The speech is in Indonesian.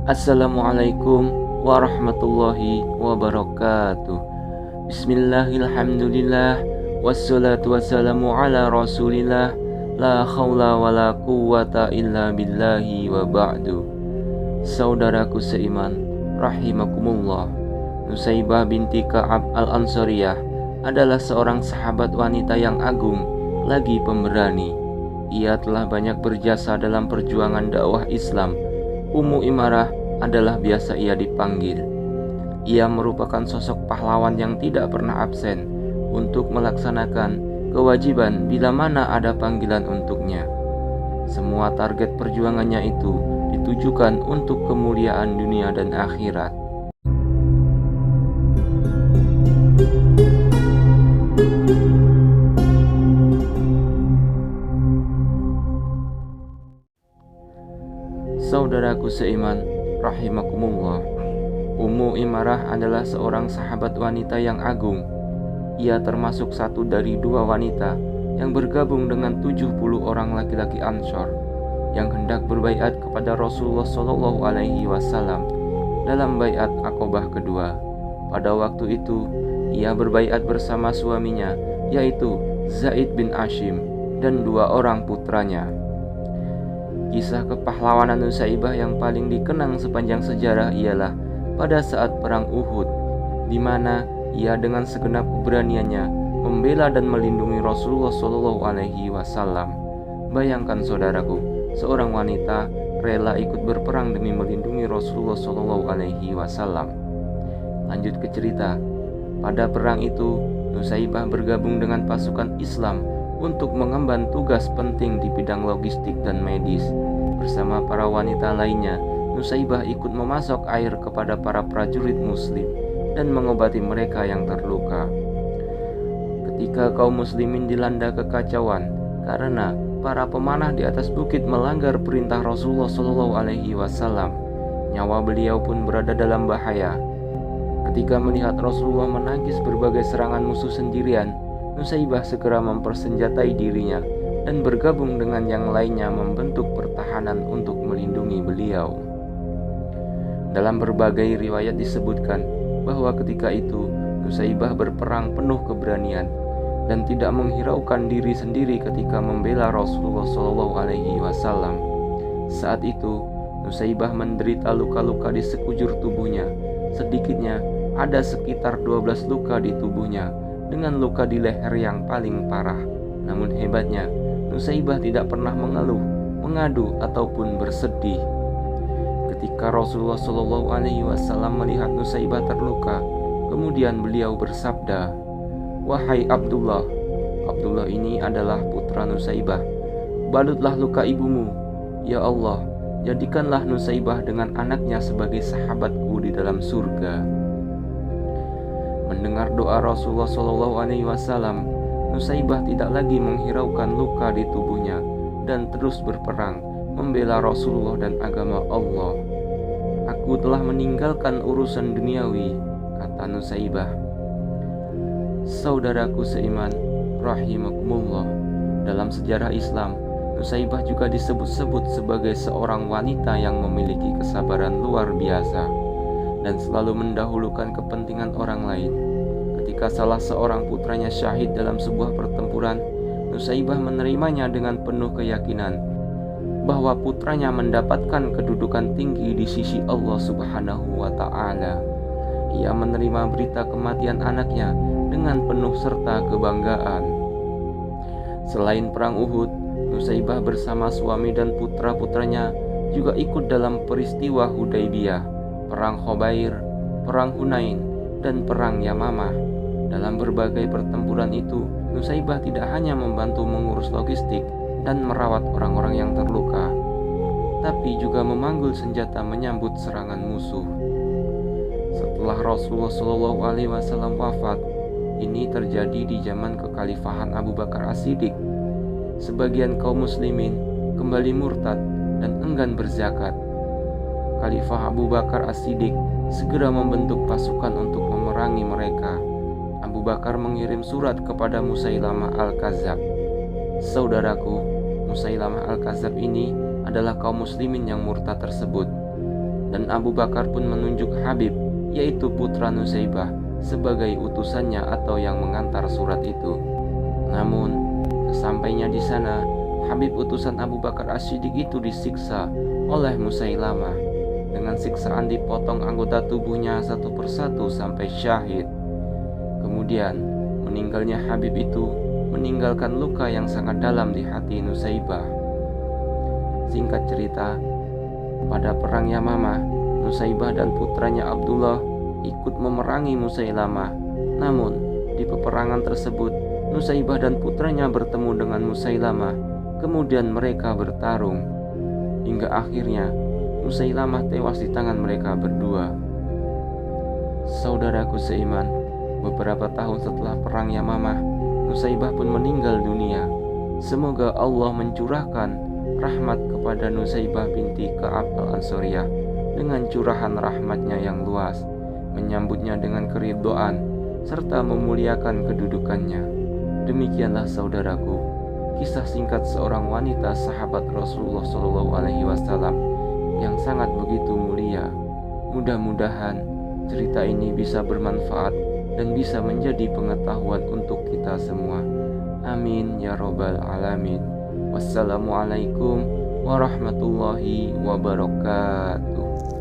Assalamualaikum warahmatullahi wabarakatuh. Bismillahirrahmanirrahim. Wassalatu wassalamu ala rasulillah. La khawla wa la quwwata illa billahi wa ba'du. Saudaraku seiman, rahimakumullah, Nusaibah binti Ka'ab al-Ansariyah adalah seorang sahabat wanita yang agung lagi pemberani. Ia telah banyak berjasa dalam perjuangan dakwah Islam. Ummu Imarah adalah biasa ia dipanggil. Ia merupakan sosok pahlawan yang tidak pernah absen untuk melaksanakan kewajiban bila mana ada panggilan untuknya. Semua target perjuangannya itu ditujukan untuk kemuliaan dunia dan akhirat. Saudaraku seiman, rahimakumullah, Ummu Imarah adalah seorang sahabat wanita yang agung. Ia termasuk satu dari dua wanita yang bergabung dengan 70 orang laki-laki Ansor yang hendak berbaiat kepada Rasulullah SAW dalam baiat Aqobah kedua. Pada waktu itu, ia berbaiat bersama suaminya, yaitu Zaid bin Ashim dan dua orang putranya. Kisah kepahlawanan Nusaibah yang paling dikenang sepanjang sejarah ialah pada saat perang Uhud, di mana ia dengan segenap keberaniannya membela dan melindungi Rasulullah SAW. Bayangkan saudaraku, seorang wanita rela ikut berperang demi melindungi Rasulullah SAW. Lanjut ke cerita. Pada perang itu, Nusaibah bergabung dengan pasukan Islam untuk mengemban tugas penting di bidang logistik dan medis. Bersama para wanita lainnya, Nusaibah ikut memasok air kepada para prajurit muslim dan mengobati mereka yang terluka. Ketika kaum muslimin dilanda kekacauan karena para pemanah di atas bukit melanggar perintah Rasulullah SAW, nyawa beliau pun berada dalam bahaya. Ketika melihat Rasulullah menangkis berbagai serangan musuh sendirian, Nusaibah segera mempersenjatai dirinya dan bergabung dengan yang lainnya membentuk pertahanan untuk melindungi beliau. Dalam berbagai riwayat disebutkan bahwa ketika itu Nusaibah berperang penuh keberanian dan tidak menghiraukan diri sendiri ketika membela Rasulullah SAW. Saat itu Nusaibah menderita luka-luka di sekujur tubuhnya. Sedikitnya ada sekitar 12 luka di tubuhnya, dengan luka di leher yang paling parah. Namun hebatnya, Nusaibah tidak pernah mengeluh, mengadu ataupun bersedih. Ketika Rasulullah SAW melihat Nusaibah terluka, kemudian beliau bersabda, "Wahai Abdullah," Abdullah ini adalah putra Nusaibah, "balutlah luka ibumu. Ya Allah, jadikanlah Nusaibah dengan anaknya sebagai sahabatku di dalam surga." Mendengar doa Rasulullah SAW, Nusaibah tidak lagi menghiraukan luka di tubuhnya dan terus berperang membela Rasulullah dan agama Allah. "Aku telah meninggalkan urusan duniawi," kata Nusaibah. Saudaraku seiman, rahimakumullah, dalam sejarah Islam, Nusaibah juga disebut-sebut sebagai seorang wanita yang memiliki kesabaran luar biasa dan selalu mendahulukan kepentingan orang lain. Ketika salah seorang putranya syahid dalam sebuah pertempuran, Nusaibah menerimanya dengan penuh keyakinan bahwa putranya mendapatkan kedudukan tinggi di sisi Allah Subhanahu wa Ta'ala. Ia menerima berita kematian anaknya dengan penuh serta kebanggaan. Selain perang Uhud, Nusaibah bersama suami dan putra-putranya juga ikut dalam peristiwa Hudaybiyah, perang Khabair, perang Hunain, dan perang Yamamah. Dalam berbagai pertempuran itu, Nusaibah tidak hanya membantu mengurus logistik dan merawat orang-orang yang terluka, tapi juga memanggul senjata menyambut serangan musuh. Setelah Rasulullah SAW wafat, ini terjadi di zaman kekhalifahan Abu Bakar As-Siddiq. Sebagian kaum muslimin kembali murtad dan enggan berzakat. Khalifah Abu Bakar As-Siddiq segera membentuk pasukan untuk memerangi mereka. Abu Bakar mengirim surat kepada Musailamah Al-Kadzab. Saudaraku, Musailamah Al-Kadzab ini adalah kaum muslimin yang murtad tersebut. dan Abu Bakar pun menunjuk Habib, yaitu putra Nusaybah, sebagai utusannya atau yang mengantar surat itu. Namun, sesampainya di sana, Habib utusan Abu Bakar As-Siddiq itu disiksa oleh Musailamah. Dengan siksaan dipotong anggota tubuhnya satu persatu sampai syahid. Kemudian, meninggalnya Habib itu meninggalkan luka yang sangat dalam di hati Nusaybah. Singkat cerita, pada perang Yamamah, Nusaybah dan putranya Abdullah ikut memerangi Musailamah. Namun, di peperangan tersebut, Nusaybah dan putranya bertemu dengan Musailamah. Kemudian mereka bertarung. Hingga akhirnya, Musailamah tewas di tangan mereka berdua. Saudaraku seiman, beberapa tahun setelah perang Yamamah, Nusaybah pun meninggal dunia. Semoga Allah mencurahkan rahmat kepada Nusaybah binti Ka'ab al-Ansariyah dengan curahan rahmatnya yang luas, menyambutnya dengan keridhaan, serta memuliakan kedudukannya. Demikianlah saudaraku, kisah singkat seorang wanita sahabat Rasulullah SAW yang sangat begitu mulia. Mudah-mudahan cerita ini bisa bermanfaat dan bisa menjadi pengetahuan untuk kita semua. Amin ya robbal alamin. Wassalamualaikum warahmatullahi wabarakatuh.